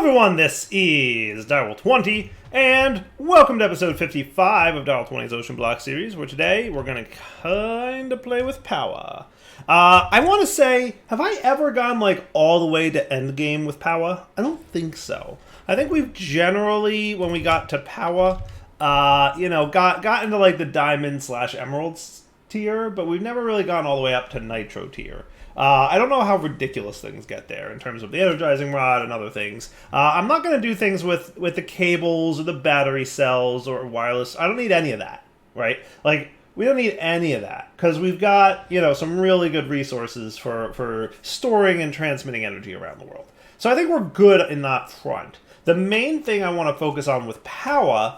everyone, this is Dial20, and welcome to episode 55 of Dial20's OceanBlock series, where today we're going to kind of play with Powah. I want to say, have I ever gone like all the way to endgame with Powah? I don't think so. I think we've generally, when we got to Powah, got into like the diamond/emeralds tier, but we've never really gone all the way up to nitro tier. I don't know how ridiculous things get there in terms of the energizing rod and other things. I'm not going to do things with the cables or the battery cells or wireless. I don't need any of that, right? Like, we don't need any of that because we've got, some really good resources for storing and transmitting energy around the world. So I think we're good in that front. The main thing I want to focus on with Powah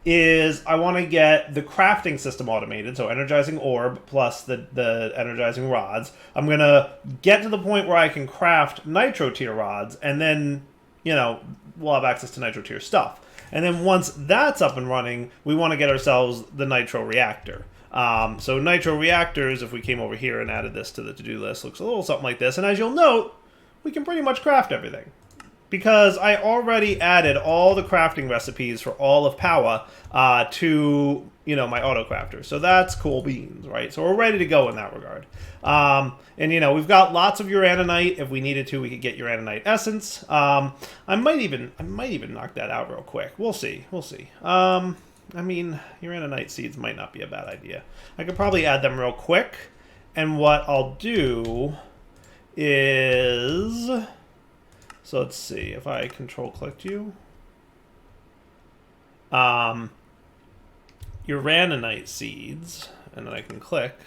is I want to get the crafting system automated, so energizing orb plus the energizing rods. I'm going to get to the point where I can craft nitro tier rods, and then, we'll have access to nitro tier stuff. And then once that's up and running, we want to get ourselves the nitro reactor. So nitro reactors, if we came over here and added this to the to-do list, looks a little something like this. And as you'll note, we can pretty much craft everything, because I already added all the crafting recipes for all of Powah to, my auto crafter. So that's cool beans, right? So we're ready to go in that regard. And we've got lots of uraninite. If we needed to, we could get uraninite essence. I might even knock that out real quick. We'll see. Uraninite seeds might not be a bad idea. I could probably add them real quick. And what I'll do is, so let's see if I control-clicked you. Uraninite seeds, and then I can click.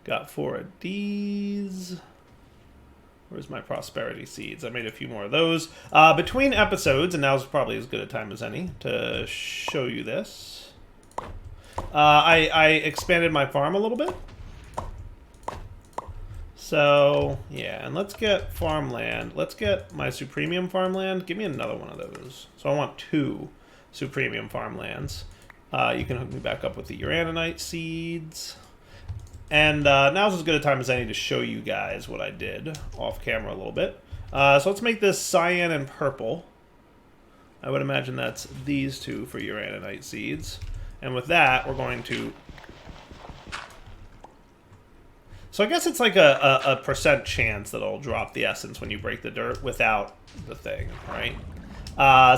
Got 4 of these. Where's my prosperity seeds? I made a few more of those. Between episodes, and now's probably as good a time as any to show you this. I expanded my farm a little bit. So, yeah, and let's get farmland. Let's get my Supremium farmland. Give me another one of those. So I want 2 Supremium farmlands. You can hook me back up with the uraninite seeds. And now's as good a time as any to show you guys what I did off camera a little bit. So let's make this cyan and purple. I would imagine that's these 2 for uraninite seeds. And with that, we're going to... So I guess it's like a percent chance that it'll drop the essence when you break the dirt without the thing, right?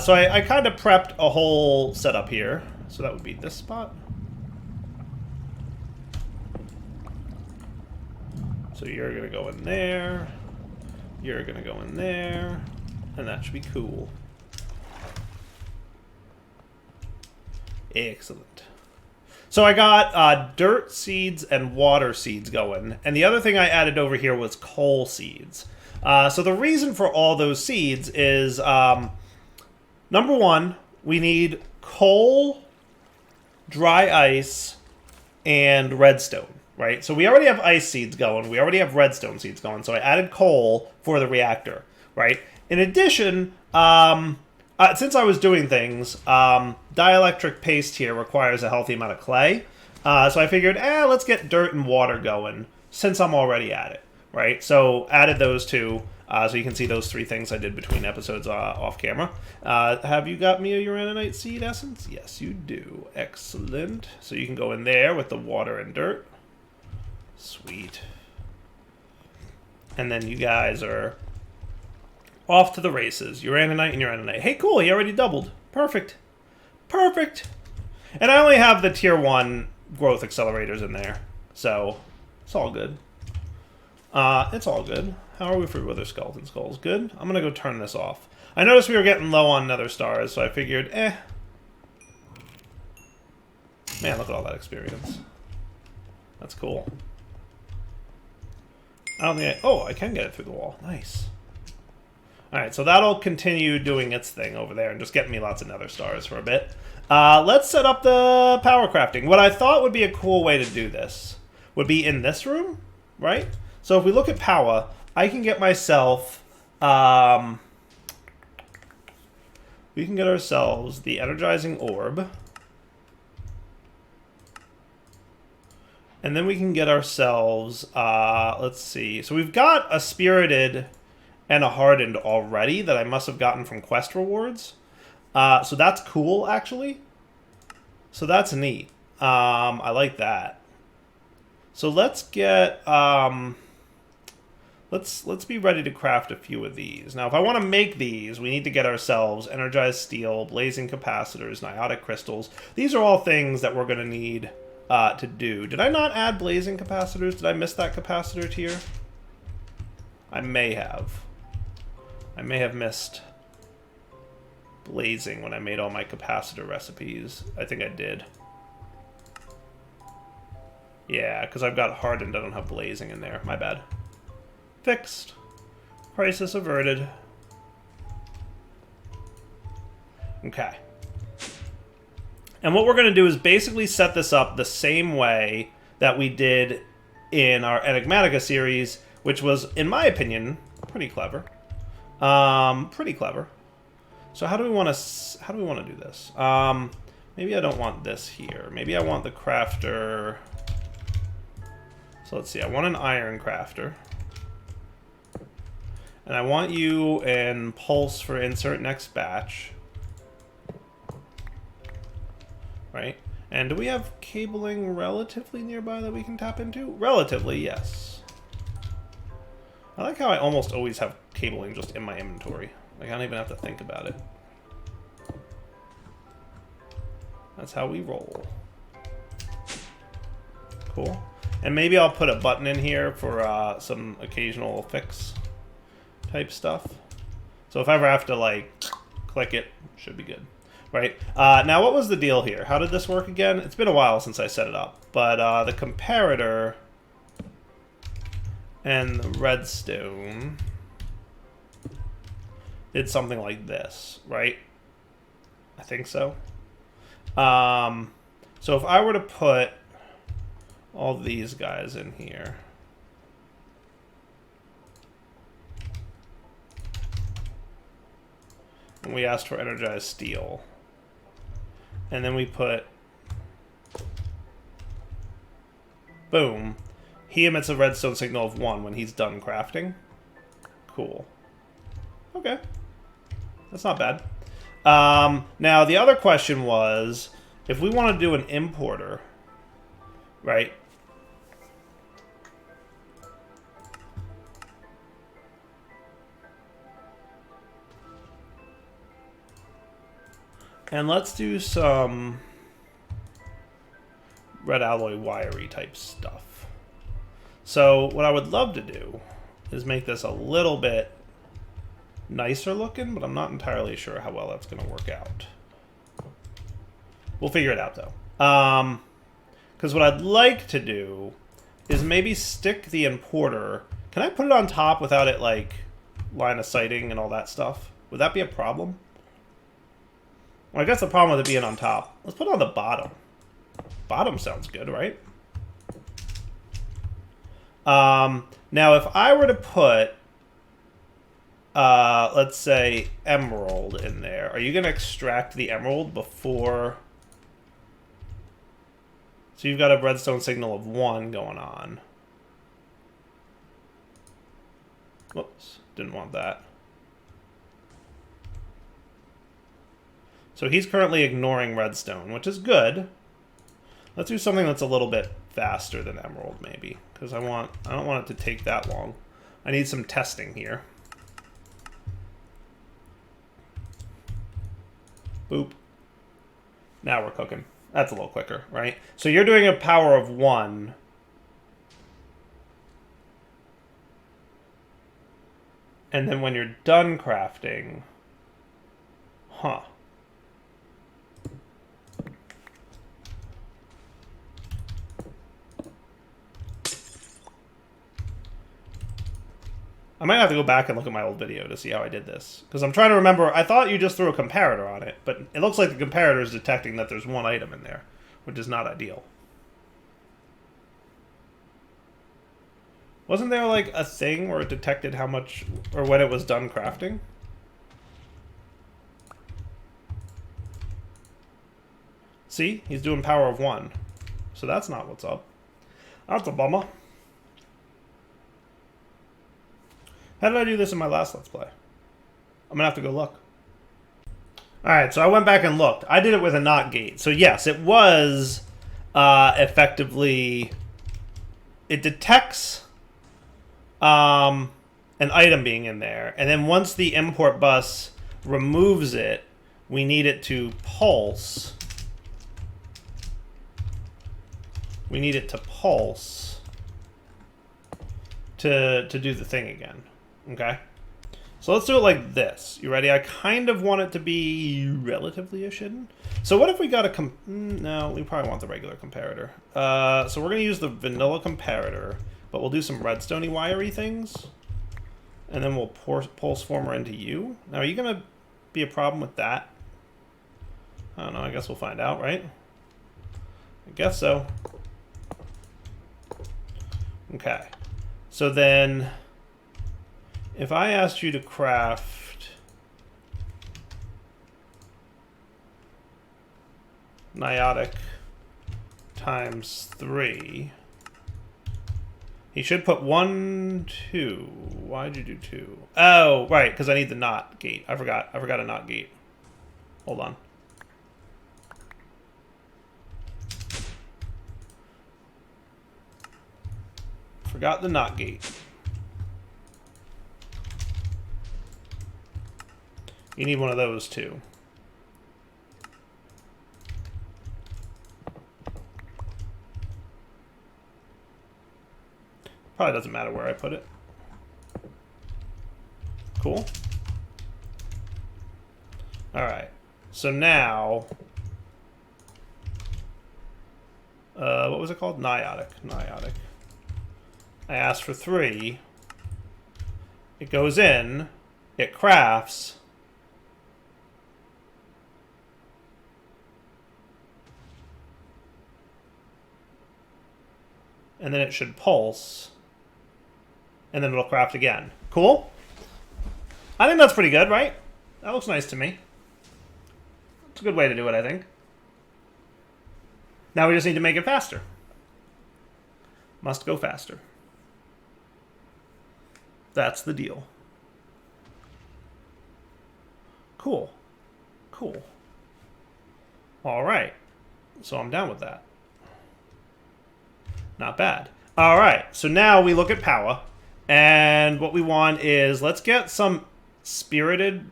So I kind of prepped a whole setup here. So that would be this spot. So you're going to go in there. You're going to go in there. And that should be cool. Excellent. So I got dirt seeds and water seeds going. And the other thing I added over here was coal seeds. So the reason for all those seeds is, number one, we need coal, dry ice, and redstone, right? So we already have ice seeds going. We already have redstone seeds going. So I added coal for the reactor, right? In addition, since I was doing things, dielectric paste here requires a healthy amount of clay. So I figured, let's get dirt and water going since I'm already at it, right? So added those 2, so you can see those 3 things I did between episodes off camera. Have you got me a uraninite seed essence? Yes, you do. Excellent. So you can go in there with the water and dirt. Sweet. And then you guys are off to the races. Uraninite and uraninite. Hey, cool. He already doubled. Perfect. Perfect. And I only have the tier 1 growth accelerators in there. So, it's all good. It's all good. How are we for wither skeleton skulls? Good. I'm going to go turn this off. I noticed we were getting low on nether stars, so I figured, Man, look at all that experience. That's cool. I don't think I can get it through the wall. Nice. Alright, so that'll continue doing its thing over there and just getting me lots of nether stars for a bit. Let's set up the power crafting. What I thought would be a cool way to do this would be in this room, right? So if we look at Powah, I can get myself... we can get ourselves the energizing orb. And then we can get ourselves, let's see. So we've got a Spirited and a Hardened already that I must have gotten from quest rewards. So that's cool, actually. So that's neat. I like that. So let's get, let's be ready to craft a few of these. Now, if I want to make these, we need to get ourselves Energized Steel, Blazing Capacitors, Niotic Crystals. These are all things that we're going to need to do. Did I not add Blazing Capacitors? Did I miss that capacitor tier? I may have. I may have missed Blazing when I made all my capacitor recipes. I think I did. Yeah, because I've got Hardened, I don't have Blazing in there. My bad. Fixed. Crisis averted. Okay. And what we're going to do is basically set this up the same way that we did in our Enigmatica series, which was, in my opinion, pretty clever. Pretty clever. So how do we want to do this? Maybe I don't want this here. Maybe I want the crafter. So let's see. I want an iron crafter. And I want you in pulse for insert next batch. Right? And do we have cabling relatively nearby that we can tap into? Relatively, yes. I like how I almost always have cabling just in my inventory. Like, I don't even have to think about it. That's how we roll. Cool. And maybe I'll put a button in here for some occasional fix type stuff. So if I ever have to, like, click it, should be good. Right? Now, what was the deal here? How did this work again? It's been a while since I set it up. But the comparator and the redstone did something like this, right? I think so. So if I were to put all these guys in here, and we asked for energized steel, and then we put, boom, he emits a redstone signal of 1 when he's done crafting. Cool. Okay. That's not bad. Now, the other question was, if we want to do an importer, right? And let's do some red alloy wiry type stuff. So what I would love to do is make this a little bit nicer looking, but I'm not entirely sure how well that's going to work out. We'll figure it out, though. Because what I'd like to do is maybe stick the importer. Can I put it on top without it, like, line of sighting and all that stuff? Would that be a problem? Well, I guess the problem with it being on top. Let's put it on the bottom. Bottom sounds good, right? Now, if I were to put, let's say, emerald in there, are you going to extract the emerald before? So you've got a redstone signal of 1 going on. Whoops, didn't want that. So he's currently ignoring redstone, which is good. Let's do something that's a little bit faster than emerald, maybe, because I don't want it to take that long. I need some testing here. Boop. Now we're cooking. That's a little quicker, right? So you're doing a power of 1. And then when you're done crafting, huh. I might have to go back and look at my old video to see how I did this. Because I'm trying to remember, I thought you just threw a comparator on it, but it looks like the comparator is detecting that there's 1 item in there, which is not ideal. Wasn't there, like, a thing where it detected how much, or when it was done crafting? See? He's doing power of 1. So that's not what's up. That's a bummer. How did I do this in my last Let's Play? I'm gonna have to go look. Alright, so I went back and looked. I did it with a NOT gate. So yes, it was effectively... It detects an item being in there, and then once the import bus removes it, we need it to pulse. We need it to pulse to do the thing again. Okay? So let's do it like this. You ready? I kind of want it to be relatively hidden. So what if we got a... No, we probably want the regular comparator. So we're going to use the vanilla comparator, but we'll do some redstone-y wiry things. And then we'll pulse former into you. Now, are you going to be a problem with that? I don't know. I guess we'll find out, right? I guess so. Okay. So then... If I asked you to craft Niotic times 3, he should put 1, 2. Why'd you do 2? Oh, right, because I need the NOT gate. I forgot a NOT gate. Hold on. Forgot the NOT gate. You need one of those, too. Probably doesn't matter where I put it. Cool. Alright. So now... what was it called? Niotic. Niotic. I asked for 3. It goes in. It crafts... and then it should pulse, and then it'll craft again. Cool? I think that's pretty good, right? That looks nice to me. It's a good way to do it, I think. Now we just need to make it faster. Must go faster. That's the deal. Cool. Cool. All right. So I'm down with that. Not bad. All right, so now we look at Powah, and what we want is, let's get some spirited,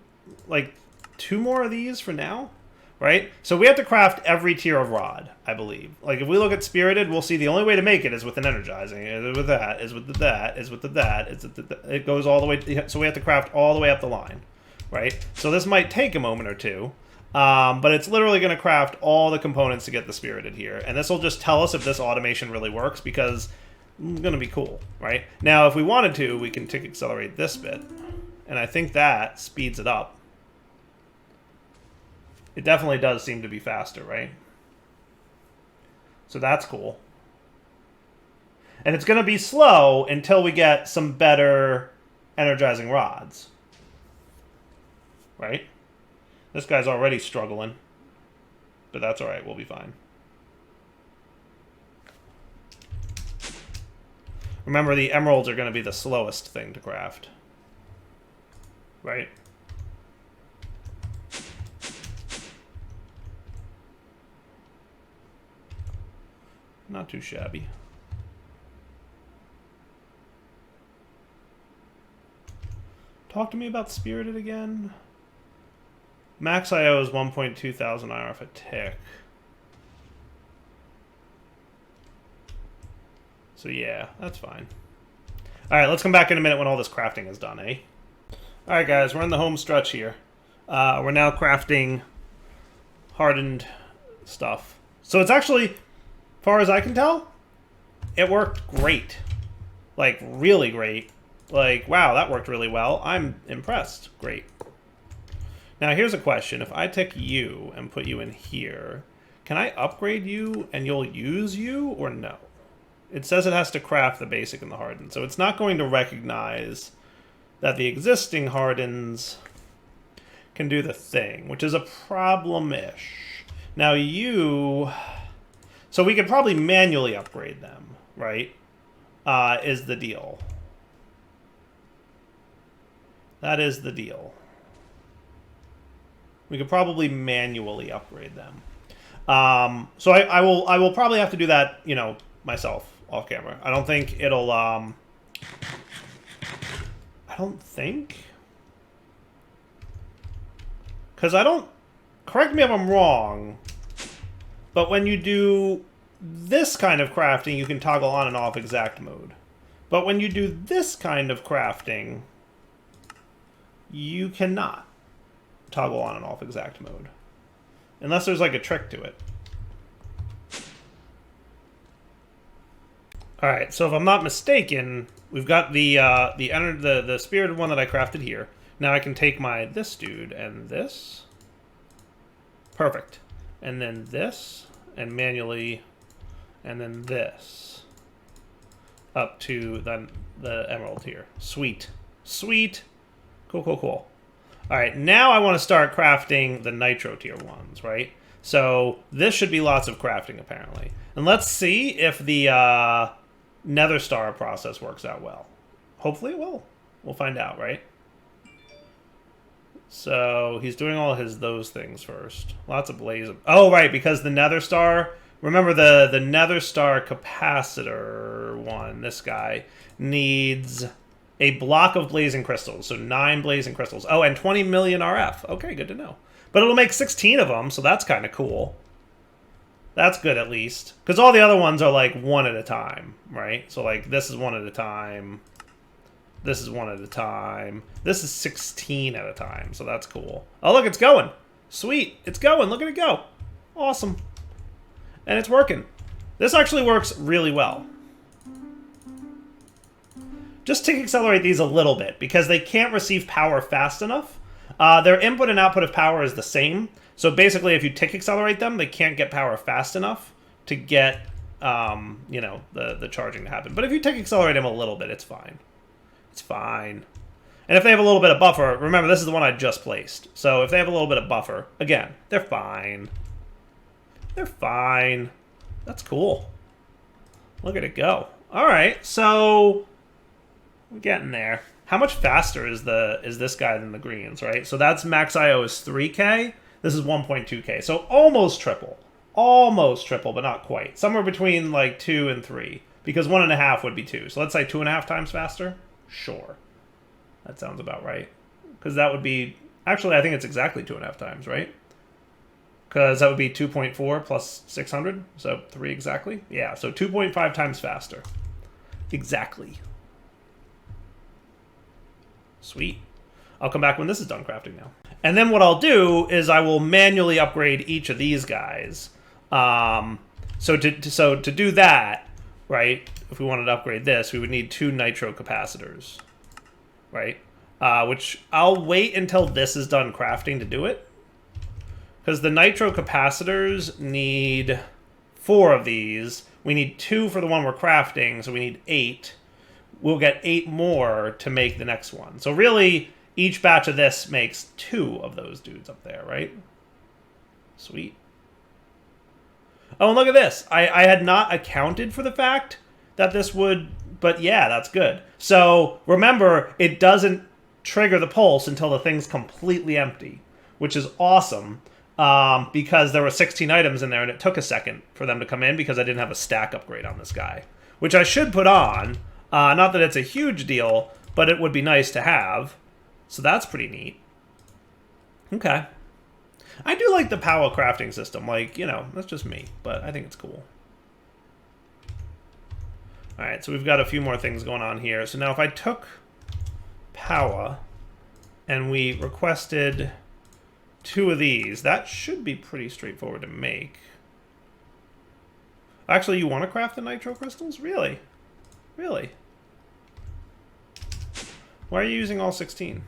like 2 more of these for now, right? So we have to craft every tier of rod, I believe. Like if we look at spirited, we'll see the only way to make it is with an energizing, is with that, is with the that, is with the that, is with the, it goes all the way, so we have to craft all the way up the line, right? So this might take a moment or two. But it's literally going to craft all the components to get the spirited here. And this will just tell us if this automation really works, because it's going to be cool, right? Now, if we wanted to, we can tick accelerate this bit. And I think that speeds it up. It definitely does seem to be faster, right? So that's cool. And it's going to be slow until we get some better energizing rods. Right? This guy's already struggling. But that's alright, we'll be fine. Remember, the emeralds are going to be the slowest thing to craft. Right? Not too shabby. Talk to me about Spirited again. Max IO is 1.2 thousand IRF a tick. So yeah, that's fine. Alright, let's come back in a minute when all this crafting is done, eh? Alright guys, we're in the home stretch here. We're now crafting hardened stuff. So it's actually, as far as I can tell, it worked great. Like, really great. Like, wow, that worked really well. I'm impressed. Great. Now, here's a question. If I take you and put you in here, can I upgrade you and you'll use you, or no? It says it has to craft the basic and the hardened, so it's not going to recognize that the existing hardens can do the thing, which is a problem-ish. Now, you... So we could probably manually upgrade them, right, is the deal. That is the deal. We could probably manually upgrade them. So I will probably have to do that, you know, myself off camera. I don't think it'll. I don't think, because I don't. Correct me if I'm wrong, but when you do this kind of crafting, you can toggle on and off exact mode. But when you do this kind of crafting, you cannot toggle on and off exact mode. Unless there's like a trick to it. Alright, so if I'm not mistaken, we've got the spirited one that I crafted here. Now I can take this dude and this. Perfect. And then this, and manually, and then this. Up to the emerald here. Sweet. Sweet. Cool, cool, cool. Alright, now I want to start crafting the nitro tier ones, right? So this should be lots of crafting, apparently. And let's see if the nether star process works out well. Hopefully it will. We'll find out, right? So he's doing all those things first. Lots of blaze. Oh, right, because the nether star... Remember the nether star capacitor one, this guy, needs a block of blazing crystals. So 9 blazing crystals. Oh, and 20 million RF. Okay, good to know. But it'll make 16 of them, so that's kind of cool. That's good, at least. Because all the other ones are, like, one at a time, right? So, like, this is one at a time. This is one at a time. This is 16 at a time, so that's cool. Oh, look, it's going. Sweet. It's going. Look at it go. Awesome. And it's working. This actually works really well. Just tick accelerate these a little bit, because they can't receive power fast enough. Their input and output of power is the same. So basically, if you tick accelerate them, they can't get power fast enough to get, you know, the charging to happen. But if you tick accelerate them a little bit, it's fine. It's fine. And if they have a little bit of buffer, remember, this is the one I just placed. So if they have a little bit of buffer, again, they're fine. They're fine. That's cool. Look at it go. All right, so we're getting there. How much faster is this guy than the greens, right? So that's max IO is 3K. This is 1.2K. So almost triple. Almost triple, but not quite. Somewhere between like 2 and 3. Because 1.5 would be 2. So let's say 2.5 times faster? Sure. That sounds about right. Because that would be... Actually, I think it's exactly 2.5 times, right? Because that would be 2.4 plus 600. So 3 exactly. Yeah, so 2.5 times faster. Exactly. Sweet. I'll come back when this is done crafting now. And then what I'll do is I will manually upgrade each of these guys. So to do that, right, if we wanted to upgrade this, we would need 2 nitro capacitors, right? Which I'll wait until this is done crafting to do it. Because the nitro capacitors need 4 of these. We need 2 for the one we're crafting, so we need 8. We'll get 8 more to make the next one. So really, each batch of this makes 2 of those dudes up there, right? Sweet. Oh, and look at this. I had not accounted for the fact that this would... But yeah, that's good. So remember, it doesn't trigger the pulse until the thing's completely empty, which is awesome. Because there were 16 items in there, and it took a second for them to come in because I didn't have a stack upgrade on this guy. Which I should put on. Not that it's a huge deal, but it would be nice to have. So that's pretty neat. Okay. I do like the Powah crafting system. Like, you know, that's just me, but I think it's cool. Alright, so we've got a few more things going on here. So now if I took Powah and we requested 2 of these, that should be pretty straightforward to make. Actually, you want to craft the nitro crystals? Really? Really? Why are you using all 16?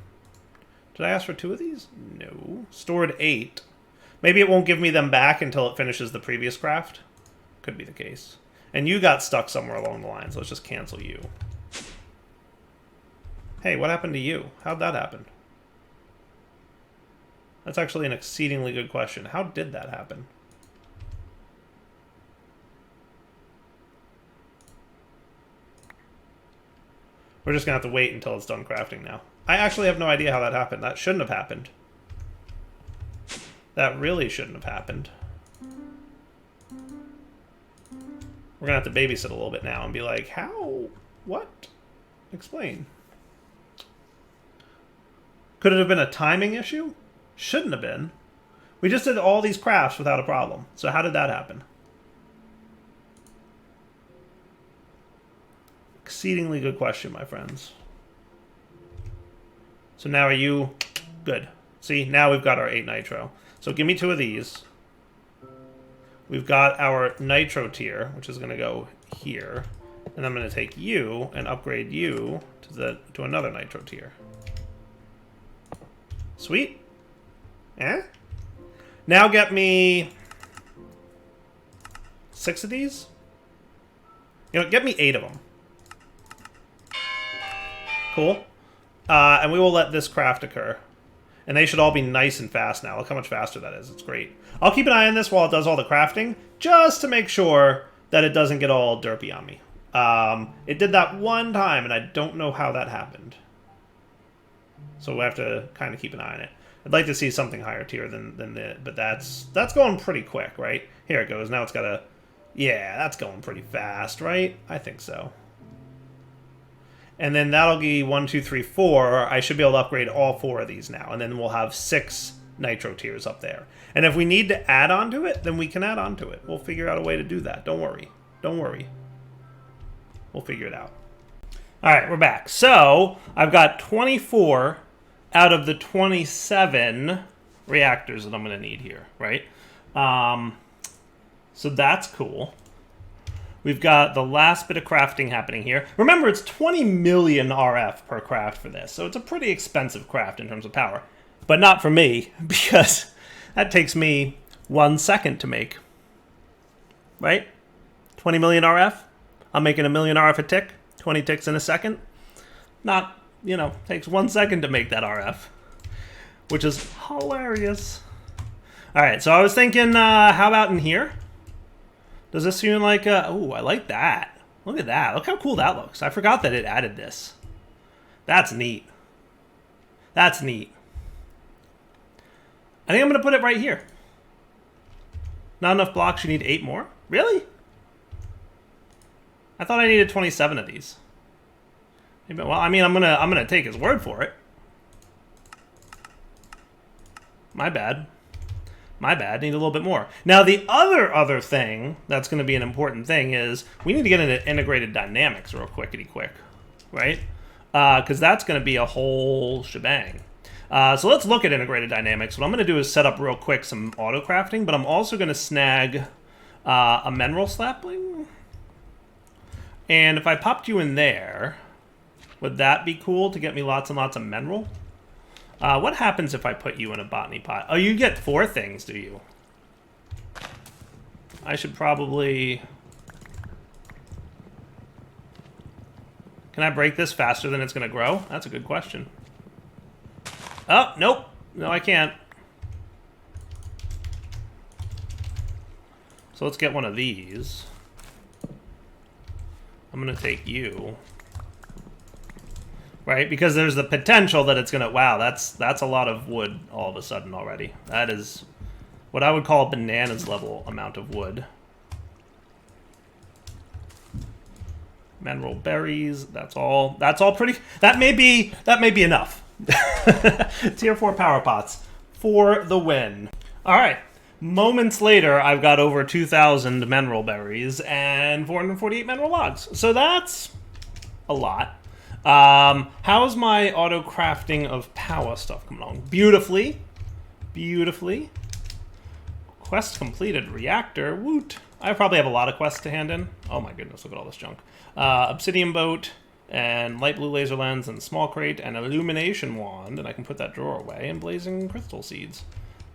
Did I ask for 2 of these? No. Stored 8. Maybe it won't give me them back until it finishes the previous craft. Could be the case. And you got stuck somewhere along the line, so let's just cancel you. Hey, what happened to you? How'd that happen? That's actually an exceedingly good question. How did that happen? We're just going to have to wait until it's done crafting now. I actually have no idea how that happened. That shouldn't have happened. That really shouldn't have happened. We're going to have to babysit a little bit now and be like, how? What? Explain. Could it have been a timing issue? Shouldn't have been. We just did all these crafts without a problem. So how did that happen? Exceedingly good question, my friends. So now are you good? See, now we've got our 8 nitro. So give me 2 of these. We've got our nitro tier, which is going to go here. And I'm going to take you and upgrade you to another nitro tier. Sweet. Eh? Now get me 6 of these. You know, get me 8 of them. Cool. And we will let this craft occur. And they should all be nice and fast now. Look how much faster that is. It's great. I'll keep an eye on this while it does all the crafting, just to make sure that it doesn't get all derpy on me. It did that one time, and I don't know how that happened. So we have to kind of keep an eye on it. I'd like to see something higher tier than the... But that's going pretty quick, right? Here it goes. Now it's got a... Yeah, that's going pretty fast, right? I think so. And then that'll be 1, 2, 3, 4. I should be able to upgrade all 4 of these now. And then we'll have 6 nitro tiers up there. And if we need to add on to it, then we can add on to it. We'll figure out a way to do that. Don't worry. Don't worry. We'll figure it out. All right, we're back. So I've got 24 out of the 27 reactors that I'm going to need here, right? So that's cool. We've got the last bit of crafting happening here. Remember, it's 20 million RF per craft for this, so it's a pretty expensive craft in terms of power. But not for me, because that takes me 1 second to make. Right? 20 million RF. I'm making 1 million RF a tick. 20 ticks in a second. Not, you know, takes 1 second to make that RF. Which is hilarious. Alright, so I was thinking, how about in here? Does this seem like oh, I like that. Look at that. Look how cool that looks. I forgot that it added this. That's neat. That's neat. I think I'm going to put it right here. Not enough blocks. You need 8 more? Really? I thought I needed 27 of these. Well, I mean, I'm gonna take his word for it. My bad. My bad, need a little bit more. Now, the other thing that's going to be an important thing is we need to get into integrated dynamics real quickity-quick, right? Because that's going to be a whole shebang. So let's look at integrated dynamics. What I'm going to do is set up real quick some auto-crafting, but I'm also going to snag a mineral sapling. And if I popped you in there, would that be cool to get me lots and lots of mineral? What happens if I put you in a botany pot? Oh, you get 4 things, do you? I should probably... Can I break this faster than it's going to grow? That's a good question. Oh, nope. No, I can't. So let's get one of these. I'm going to take you... Right, because there's the potential that it's gonna. Wow, that's a lot of wood all of a sudden already. That is what I would call a bananas level amount of wood. Mineral berries. That's all. That's all pretty. That may be enough. Tier 4 power pots for the win. All right. Moments later, I've got over 2,000 mineral berries and 448 mineral logs. So that's a lot. How's my auto crafting of Powah stuff coming along? Beautifully. Beautifully. Quest completed. Reactor. Woot. I probably have a lot of quests to hand in. Oh my goodness, look at all this junk. Obsidian boat, and light blue laser lens, and small crate, and illumination wand, and I can put that drawer away, and blazing crystal seeds.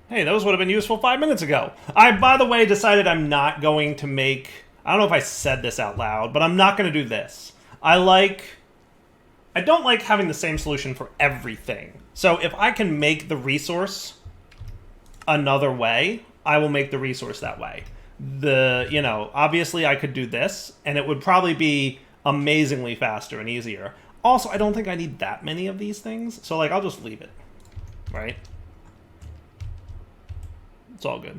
Hey, those would have been useful 5 minutes ago. I, by the way, decided I'm not going to make... I don't know if I said this out loud, but I'm not going to do this. I don't like having the same solution for everything. So if I can make the resource another way, I will make the resource that way. You know, obviously I could do this, and it would probably be amazingly faster and easier. Also, I don't think I need that many of these things, so like I'll just leave it, right? It's all good.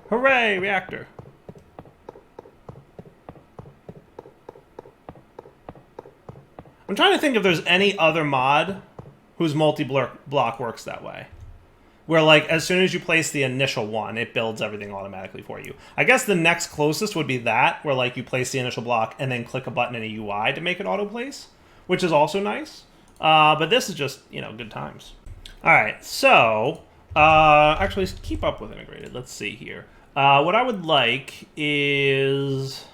Hooray, reactor. I'm trying to think if there's any other mod whose multi-block works that way. Where, like, as soon as you place the initial one, it builds everything automatically for you. I guess the next closest would be that, where, like, you place the initial block and then click a button in a UI to make it auto-place, which is also nice. But this is just, you know, good times. All right, so, actually, keep up with integrated. Let's see here. What I would like is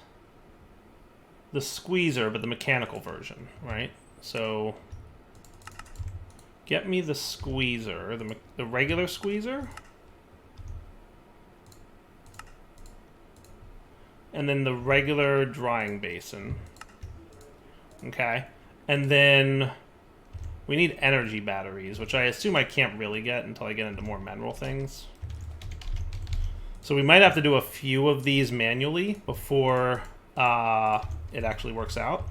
the squeezer, but the mechanical version, right? So get me the squeezer, the regular squeezer. And then the regular drying basin. Okay. And then we need energy batteries, which I assume I can't really get until I get into more mineral things. So we might have to do a few of these manually before it actually works out.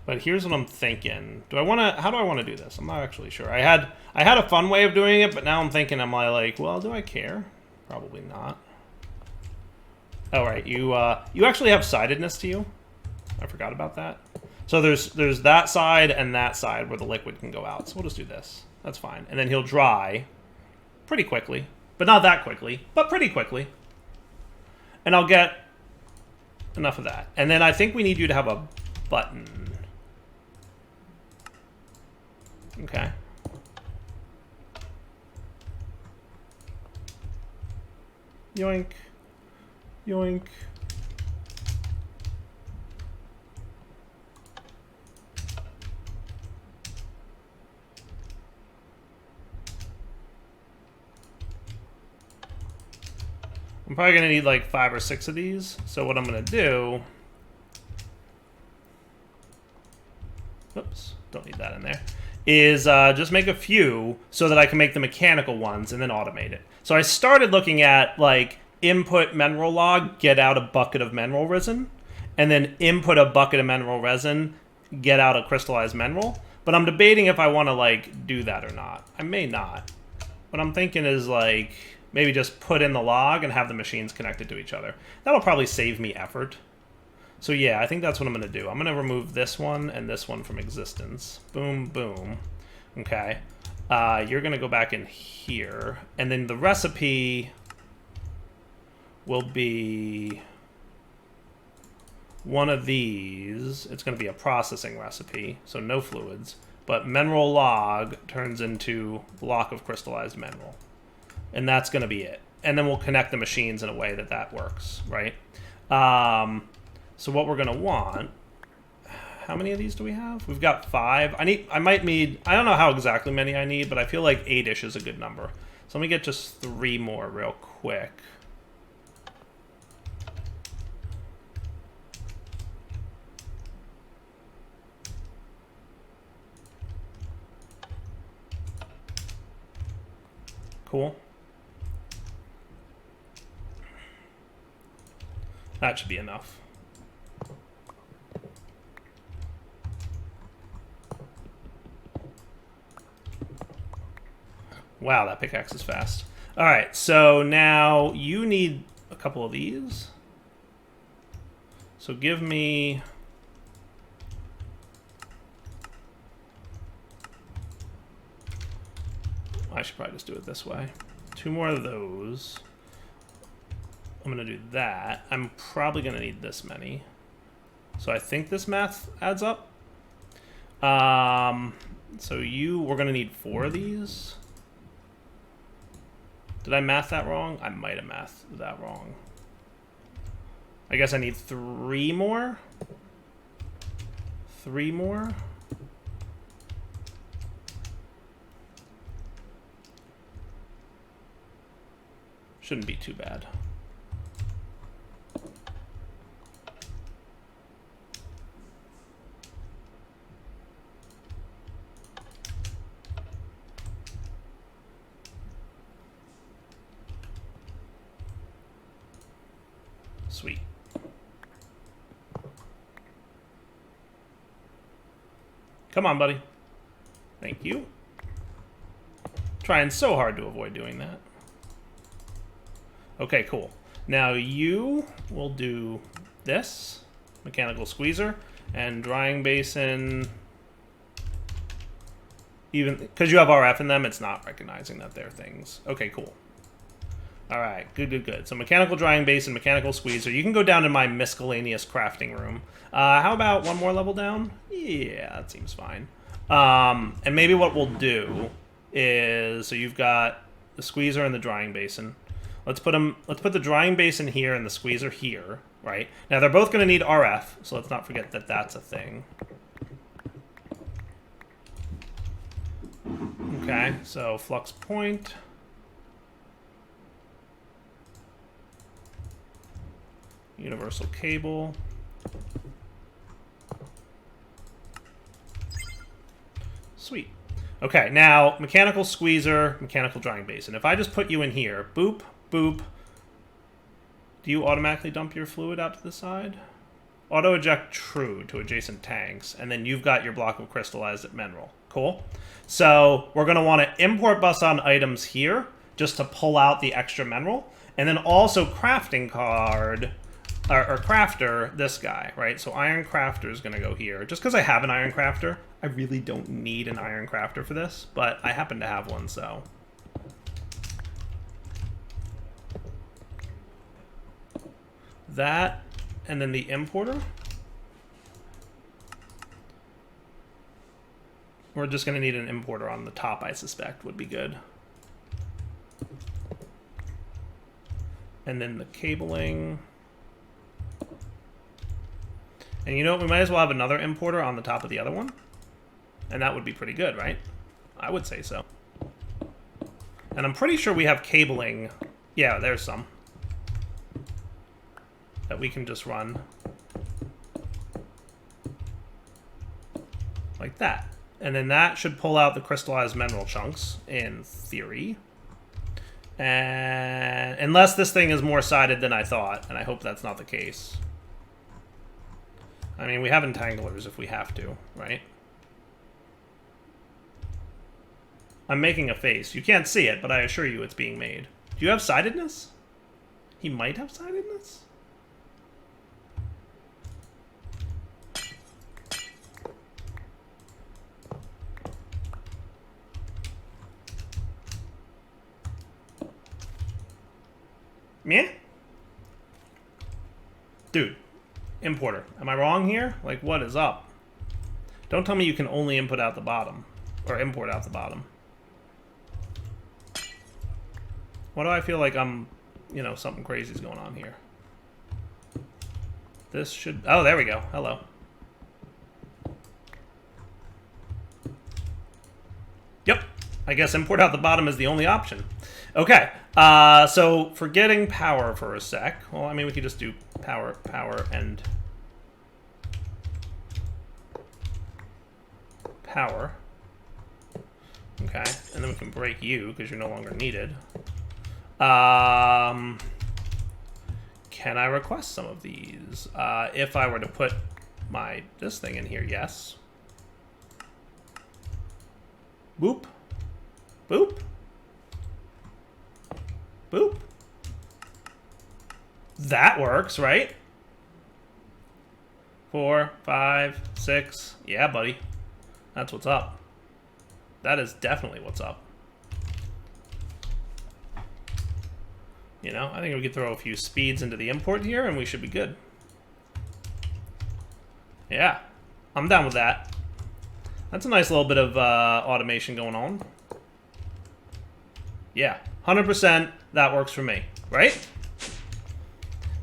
But here's what I'm thinking. How do I want to do this? I'm not actually sure. I had a fun way of doing it, but now I'm thinking, am I like, well, do I care? Probably not. Oh, right. You actually have sidedness to you. I forgot about that. So there's that side and that side where the liquid can go out. So we'll just do this. That's fine. And then he'll dry pretty quickly. But not that quickly, but pretty quickly. And I'll get enough of that. And then I think we need you to have a button. Okay. Yoink. Yoink. I'm probably going to need like 5 or 6 of these. So what I'm going to do... Oops, don't need that in there. Is just make a few so that I can make the mechanical ones and then automate it. So I started looking at like input mineral log, get out a bucket of mineral resin, and then input a bucket of mineral resin, get out a crystallized mineral. But I'm debating if I want to like do that or not. I may not. What I'm thinking is like maybe just put in the log and have the machines connected to each other. That'll probably save me effort. So yeah, I think that's what I'm going to do. I'm going to remove this one and this one from existence. Boom, boom. Okay. You're going to go back in here. And then the recipe will be one of these. It's going to be a processing recipe, so no fluids. But mineral log turns into block of crystallized mineral. And that's going to be it. And then we'll connect the machines in a way that that works, right? So what we're gonna want, how many of these do we have? We've got 5. I might need, I don't know how exactly many I need, but I feel like 8-ish is a good number. So let me get just 3 more real quick. Cool. That should be enough. Wow, that pickaxe is fast. All right, so now you need a couple of these. So give me... I should probably just do it this way. 2 more of those. I'm going to do that. I'm probably going to need this many. So I think this math adds up. So we're going to need 4 of these. Did I math that wrong? I might have mathed that wrong. I guess I need 3 more. 3 more. Shouldn't be too bad. Sweet. Come on, buddy. Thank you. Trying so hard to avoid doing that. Okay, cool. Now you will do this. Mechanical squeezer. And drying basin... Even because you have RF in them, it's not recognizing that they're things. Okay, cool. All right, good, good, good. So mechanical drying basin, mechanical squeezer. You can go down to my miscellaneous crafting room. How about one more level down? Yeah, that seems fine. And maybe what we'll do is, so you've got the squeezer and the drying basin. Let's put the drying basin here and the squeezer here, right? Now they're both going to need RF, so let's not forget that that's a thing. Okay, so flux point. Universal cable. Sweet. Okay, now mechanical squeezer, mechanical drying basin. If I just put you in here, boop, boop. Do you automatically dump your fluid out to the side? Auto eject true to adjacent tanks, and then you've got your block of crystallized mineral. Cool. So we're going to want to import bus on items here just to pull out the extra mineral, and then also crafting card or crafter this guy, right? So iron crafter is going to go here. Just because I have an iron crafter, I really don't need an iron crafter for this, but I happen to have one, so. That, and then the importer. We're just going to need an importer on the top, I suspect, would be good. And then the cabling. And you know what? We might as well have another importer on the top of the other one. And that would be pretty good, right? I would say so. And I'm pretty sure we have cabling. Yeah, there's some. That we can just run. Like that. And then that should pull out the crystallized mineral chunks, in theory. And unless this thing is more sided than I thought, and I hope that's not the case. I mean, we have entanglers if we have to, right? I'm making a face. You can't see it, but I assure you it's being made. Do you have sidedness? He might have sidedness? Meh? Dude, importer. Am I wrong here? Like, what is up? Don't tell me you can only input out the bottom. Or import out the bottom. Why do I feel like I'm, you know, something crazy is going on here? This should... Oh, there we go. Hello. Yep. I guess import out the bottom is the only option. Okay. So forgetting power for a sec. Well, I mean, we could just do power, and power. Okay. And then we can break you because you're no longer needed. Can I request some of these? If I were to put this thing in here, yes. Boop. Boop. Boop. That works, right? 4, 5, 6. Yeah, buddy. That's what's up. That is definitely what's up. You know, I think we could throw a few speeds into the import here and we should be good. Yeah, I'm down with that. That's a nice little bit of automation going on. Yeah, 100% that works for me, right?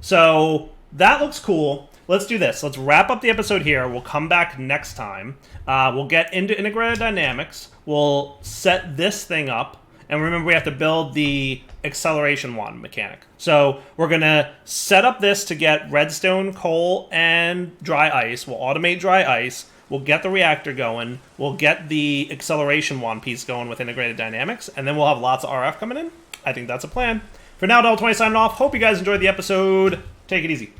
So that looks cool. Let's do this. Let's wrap up the episode here. We'll come back next time. We'll get into integrated dynamics. We'll set this thing up. And remember, we have to build the acceleration wand mechanic. So we're going to set up this to get redstone, coal, and dry ice. We'll automate dry ice. We'll get the reactor going. We'll get the acceleration wand piece going with integrated dynamics. And then we'll have lots of RF coming in. I think that's a plan. For now, Untitled 20 signing off. Hope you guys enjoyed the episode. Take it easy.